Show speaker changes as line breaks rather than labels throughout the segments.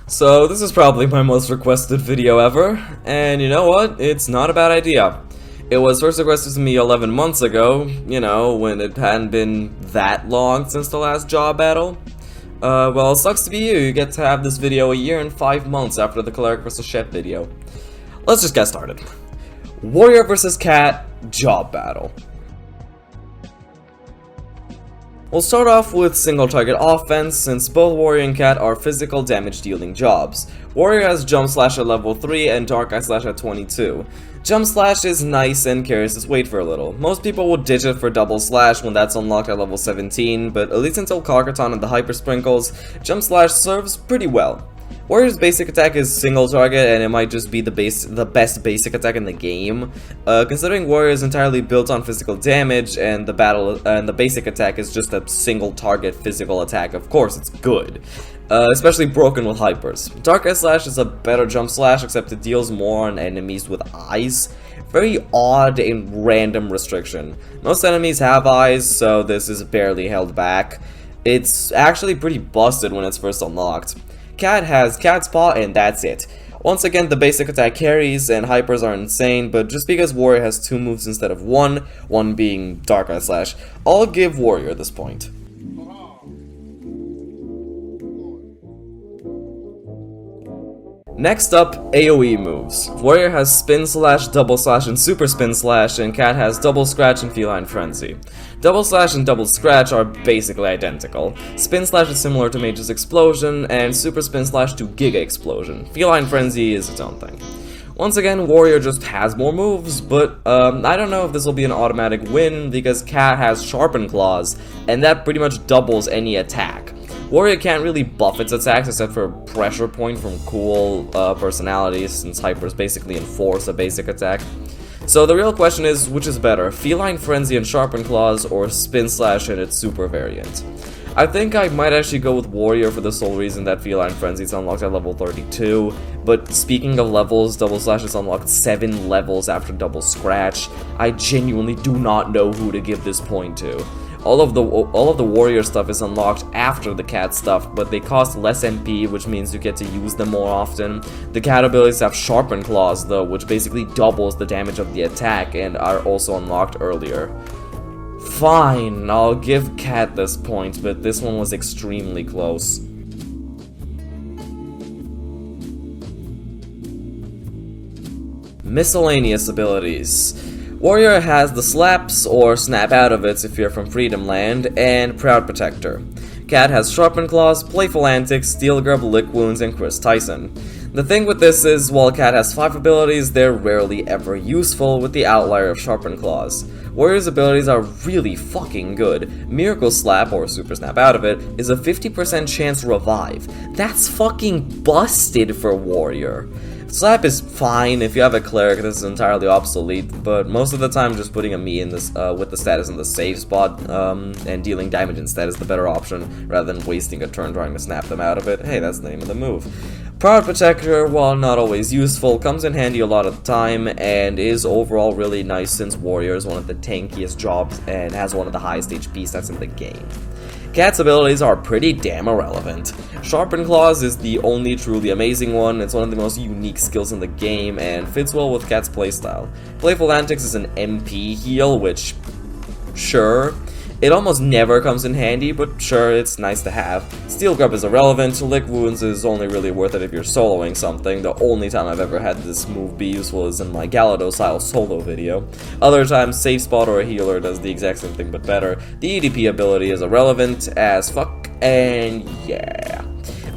So this is probably my most requested video ever, and you know what? It's not a bad idea. It was first requested to me 11 months ago, you know, when it hadn't been that long since the last job battle. Well, it sucks to be you. You get to have this video a year and 5 months after the Cleric vs. Chef video. Let's just get started. Warrior vs. Cat job battle. We'll start off with single target offense, since both Warrior and Cat are physical damage dealing jobs. Warrior has Jump Slash at level 3 and Dark Eye Slash at 22. Jump Slash is nice and carries its weight for a little. Most people will ditch it for Double Slash when that's unlocked at level 17, but at least until Carcaton and the Hyper Sprinkles, Jump Slash serves pretty well. Warrior's basic attack is single target, and it might just be the best basic attack in the game. Considering Warrior is entirely built on physical damage, and the basic attack is just a single target physical attack, of course it's good. Especially broken with hypers. Dark Eye Slash is a better jump slash, except it deals more on enemies with eyes. Very odd and random restriction. Most enemies have eyes, so this is barely held back. It's actually pretty busted when it's first unlocked. Cat has Cat's Paw, and that's it. Once again, the basic attack carries, and hypers are insane, but just because Warrior has 2 moves instead of one being Dark Eye Slash, I'll give Warrior this point. Next up, AOE Moves. Warrior has Spin Slash, Double Slash, and Super Spin Slash, and Cat has Double Scratch and Feline Frenzy. Double Slash and Double Scratch are basically identical. Spin Slash is similar to Mage's Explosion, and Super Spin Slash to Giga Explosion. Feline Frenzy is its own thing. Once again, Warrior just has more moves, but I don't know if this will be an automatic win, because Cat has Sharpen Claws, and that pretty much doubles any attack. Warrior can't really buff its attacks except for Pressure Point from cool personalities, since Hypers basically enforce a basic attack. So the real question is, which is better, Feline Frenzy and Sharpen Claws, or Spin Slash and its super variant? I think I might actually go with Warrior for the sole reason that Feline Frenzy is unlocked at level 32, but speaking of levels, Double Slash is unlocked 7 levels after Double Scratch. I genuinely do not know who to give this point to. All of the Warrior stuff is unlocked after the Cat stuff, but they cost less MP, which means you get to use them more often. The Cat abilities have Sharpen Claws though, which basically doubles the damage of the attack and are also unlocked earlier. Fine, I'll give Cat this point, but this one was extremely close. Miscellaneous abilities. Warrior has the Slaps, or Snap Out of It if you're from Freedom Land, and Proud Protector. Cat has Sharpen Claws, Playful Antics, Steel Grub, Lick Wounds, and Chris Tyson. The thing with this is, while Cat has 5 abilities, they're rarely ever useful, with the outlier of Sharpen Claws. Warrior's abilities are really fucking good. Miracle Slap, or Super Snap Out of It, is a 50% chance revive. That's fucking busted for Warrior. Slap is fine. If you have a Cleric, this is entirely obsolete, but most of the time just putting a me in this with the status in the safe spot and dealing damage instead is the better option, rather than wasting a turn trying to snap them out of it. Hey, that's the name of the move. Proud Protector, while not always useful, comes in handy a lot of the time, and is overall really nice since Warrior is one of the tankiest jobs and has one of the highest HP stats in the game. Cat's abilities are pretty damn irrelevant. Sharpen Claws is the only truly amazing one. It's one of the most unique skills in the game and fits well with Cat's playstyle. Playful Antics is an MP heal, which, sure, it almost never comes in handy, but sure, it's nice to have. Steel Grub is irrelevant. Lick Wounds is only really worth it if you're soloing something. The only time I've ever had this move be useful is in my Gyarados-style solo video. Other times, Safe Spot or a healer does the exact same thing but better. The EDP ability is irrelevant as fuck, and yeah.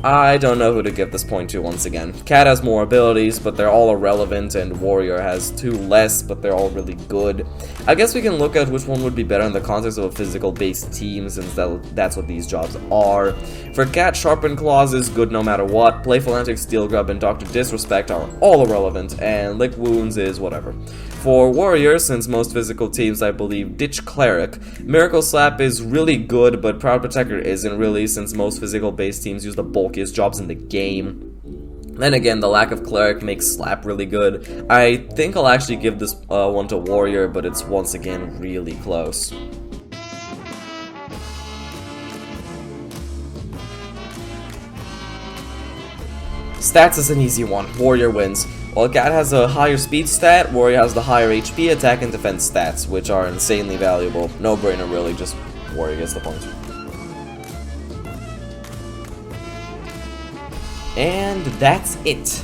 I don't know who to give this point to once again. Cat has more abilities, but they're all irrelevant, and Warrior has 2 less, but they're all really good. I guess we can look at which one would be better in the context of a physical-based team, since that's what these jobs are. For Cat, Sharpen Claws is good no matter what. Playful Antics, Steel Grub, and Dr. Disrespect are all irrelevant, and Lick Wounds is whatever. For Warrior, since most physical teams I believe ditch Cleric, Miracle Slap is really good, but Proud Protector isn't really, since most physical-based teams use the bulkiest jobs in the game. Then again, the lack of Cleric makes Slap really good. I think I'll actually give this one to Warrior, but it's once again really close. Stats is an easy one. Warrior wins. While Cat has a higher speed stat, Warrior has the higher HP, attack, and defense stats, which are insanely valuable. No brainer, really, just Warrior gets the points. And that's it.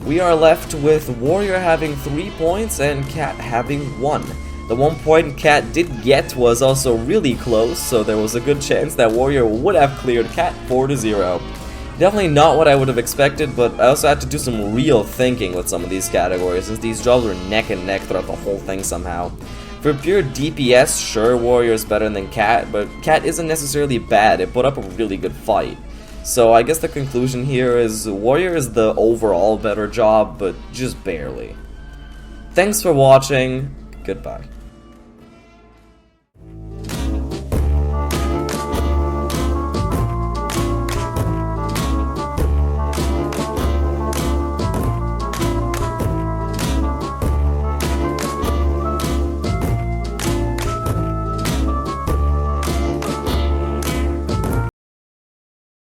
We are left with Warrior having 3 points and Cat having 1. The 1 point Cat did get was also really close, so there was a good chance that Warrior would have cleared Cat 4-0. Definitely not what I would have expected, but I also had to do some real thinking with some of these categories, since these jobs were neck and neck throughout the whole thing somehow. For pure DPS, sure, Warrior is better than Cat, but Cat isn't necessarily bad. It put up a really good fight. So I guess the conclusion here is Warrior is the overall better job, but just barely. Thanks for watching. Goodbye.